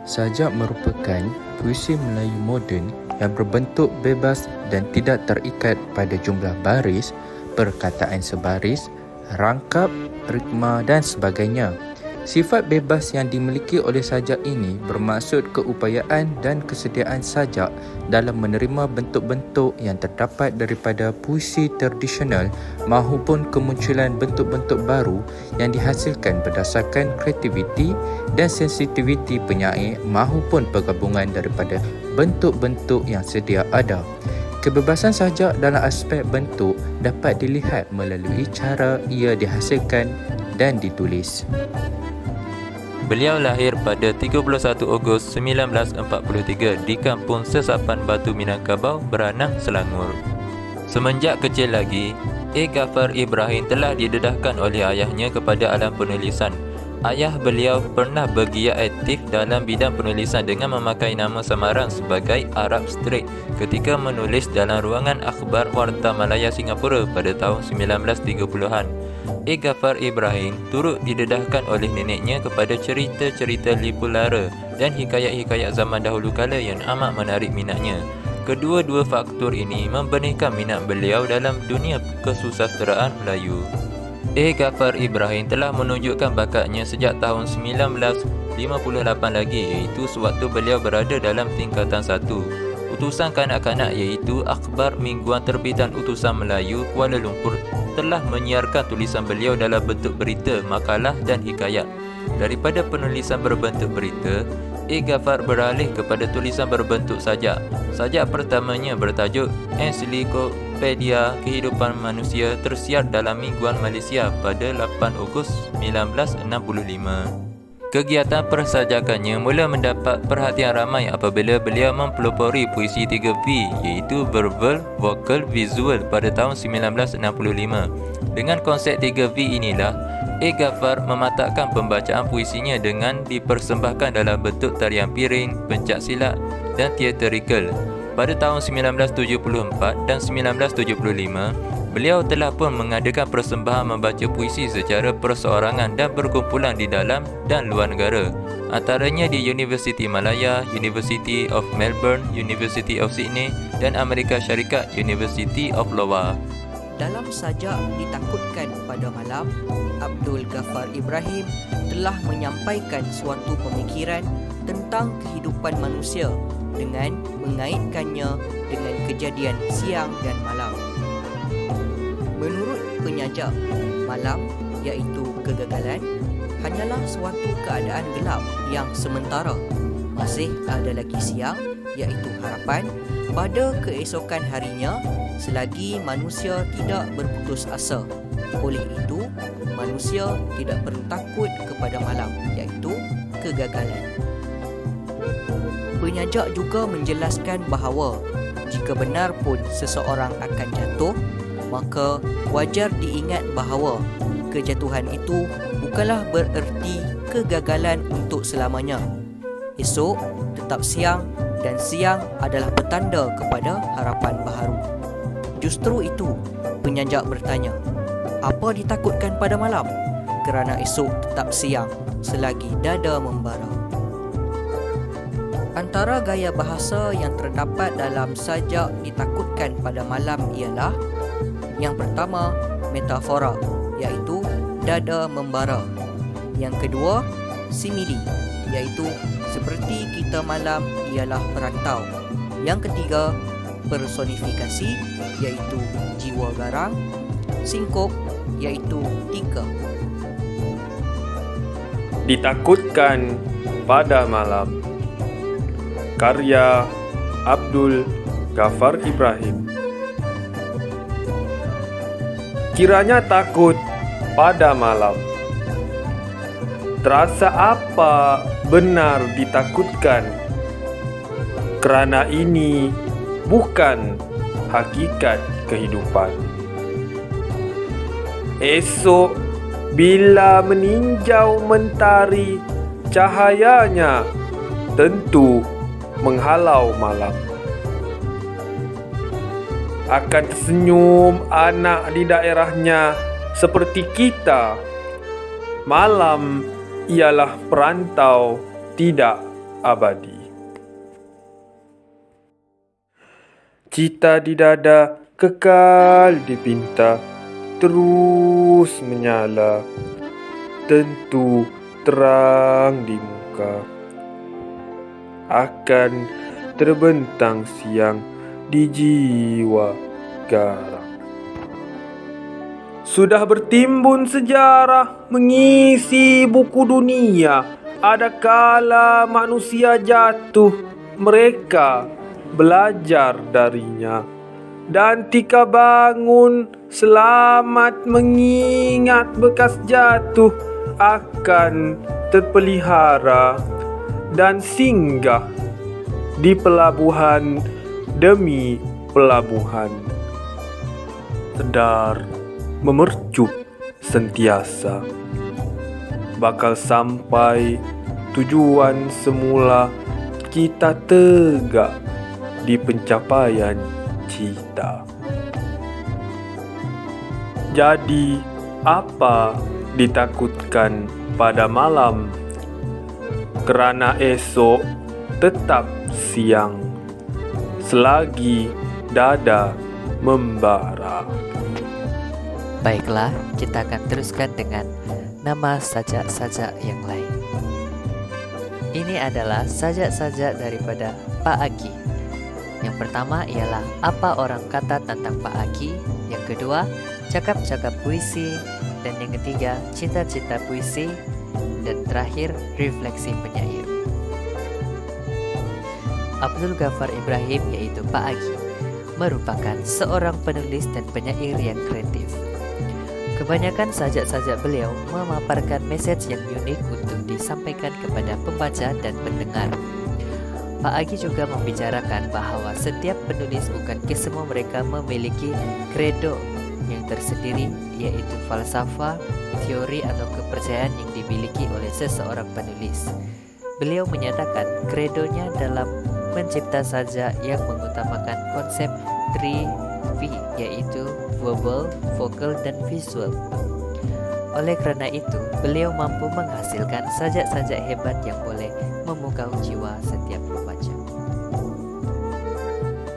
Sajak merupakan puisi Melayu moden yang berbentuk bebas dan tidak terikat pada jumlah baris, perkataan sebaris, rangkap, ritma dan sebagainya. Sifat bebas yang dimiliki oleh sajak ini bermaksud keupayaan dan kesediaan sajak dalam menerima bentuk-bentuk yang terdapat daripada puisi tradisional mahupun kemunculan bentuk-bentuk baru yang dihasilkan berdasarkan kreativiti dan sensitiviti penyair mahupun pergabungan daripada bentuk-bentuk yang sedia ada. Kebebasan sajak dalam aspek bentuk dapat dilihat melalui cara ia dihasilkan dan ditulis. Beliau lahir pada 31 Ogos 1943 di Kampung Sesapan Batu Minangkabau, Beranang, Selangor. Semenjak kecil lagi, Ghaffar Ibrahim telah didedahkan oleh ayahnya kepada alam penulisan. Ayah beliau pernah bergiat aktif dalam bidang penulisan dengan memakai nama samaran sebagai Arab Street ketika menulis dalam ruangan akhbar Warta Malaya Singapura pada tahun 1930-an. Ghaffar Ibrahim turut didedahkan oleh neneknya kepada cerita-cerita Lipu Lara dan hikayat-hikayat zaman dahulu kala yang amat menarik minatnya. Kedua-dua faktor ini membenihkan minat beliau dalam dunia kesusasteraan Melayu. Ghaffar Ibrahim telah menunjukkan bakatnya sejak tahun 1958 lagi, iaitu sewaktu beliau berada dalam tingkatan 1. Utusan kanak-kanak iaitu Akhbar Mingguan Terbitan Utusan Melayu Kuala Lumpur telah menyiarkan tulisan beliau dalam bentuk berita, makalah dan hikayat. Daripada penulisan berbentuk berita, Ghaffar beralih kepada tulisan berbentuk sajak. Sajak pertamanya bertajuk Ensiklopedia Kehidupan Manusia tersiar dalam Mingguan Malaysia pada 8 Ogos 1965. Kegiatan persajakannya mula mendapat perhatian ramai apabila beliau mempelopori puisi 3V iaitu Verbal, Vocal, Visual pada tahun 1965. Dengan konsep 3V inilah, Ghaffar mematakkan pembacaan puisinya dengan dipersembahkan dalam bentuk tarian piring, pencak silat dan theatrical. Pada tahun 1974 dan 1975, beliau telah pun mengadakan persembahan membaca puisi secara perseorangan dan berkumpulan di dalam dan luar negara, antaranya di Universiti Malaya, University of Melbourne, University of Sydney dan Amerika Syarikat University of Iowa. Dalam sajak Ditakutkan Pada Malam, Abdul Ghaffar Ibrahim telah menyampaikan suatu pemikiran tentang kehidupan manusia dengan mengaitkannya dengan kejadian siang dan malam. Menurut penyajak, malam iaitu kegagalan hanyalah suatu keadaan gelap yang sementara. Masih ada lagi siang iaitu harapan pada keesokan harinya selagi manusia tidak berputus asa. Oleh itu, manusia tidak perlu takut kepada malam iaitu kegagalan. Penyajak juga menjelaskan bahawa jika benar pun seseorang akan jatuh, maka wajar diingat bahawa kejatuhan itu bukanlah bererti kegagalan untuk selamanya. Esok tetap siang dan siang adalah petanda kepada harapan baharu. Justru itu, penyajak bertanya, apa ditakutkan pada malam? Kerana esok tetap siang selagi dada membara. Antara gaya bahasa yang terdapat dalam sajak Ditakutkan Pada Malam ialah: yang pertama, metafora, iaitu dada membara. Yang kedua, simili, iaitu seperti kita malam ialah perantau. Yang ketiga, personifikasi, iaitu jiwa garang. Singkop, iaitu tika. Ditakutkan Pada Malam, karya Abdul Ghaffar Ibrahim. Kiranya takut pada malam, terasa apa benar ditakutkan, kerana ini bukan hakikat kehidupan. Esok bila meninjau mentari, cahayanya tentu menghalau malam. Akan tersenyum anak di daerahnya seperti kita. Malam ialah perantau, tidak abadi. Cita di dada kekal dipinta, terus menyala, tentu terang di muka. Akan terbentang siang di jiwa garang. Sudah bertimbun sejarah mengisi buku dunia. Ada kala manusia jatuh, mereka belajar darinya. Dan tika bangun selamat mengingat bekas jatuh akan terpelihara dan singgah di pelabuhan demi pelabuhan. Sedar memercup sentiasa, bakal sampai tujuan semula kita tegak di pencapaian cita. Jadi apa ditakutkan pada malam? Kerana esok tetap siang, selagi dada membara. Baiklah, kita akan teruskan dengan nama sajak-sajak yang lain. Ini adalah sajak-sajak daripada Pak Aki. Yang pertama ialah apa orang kata tentang Pak Aki. Yang kedua, cakap-cakap puisi. Dan yang ketiga, cita-cita puisi. Dan terakhir, refleksi penyair. Abdul Ghaffar Ibrahim, yaitu Pak Aki, merupakan seorang penulis dan penyair yang kreatif. Kebanyakan sajak-sajak beliau memaparkan mesej yang unik untuk disampaikan kepada pembaca dan pendengar. Pak Aki juga membicarakan bahawa setiap penulis bukan kesemua mereka memiliki kredo yang tersendiri, yaitu falsafah, teori atau kepercayaan yang dimiliki oleh seseorang penulis. Beliau menyatakan kredonya dalam mencipta sajak yang mengutamakan konsep 3V, yaitu verbal, vocal, dan visual. Oleh kerana itu, beliau mampu menghasilkan sajak-sajak hebat yang boleh memukau jiwa setiap pembaca.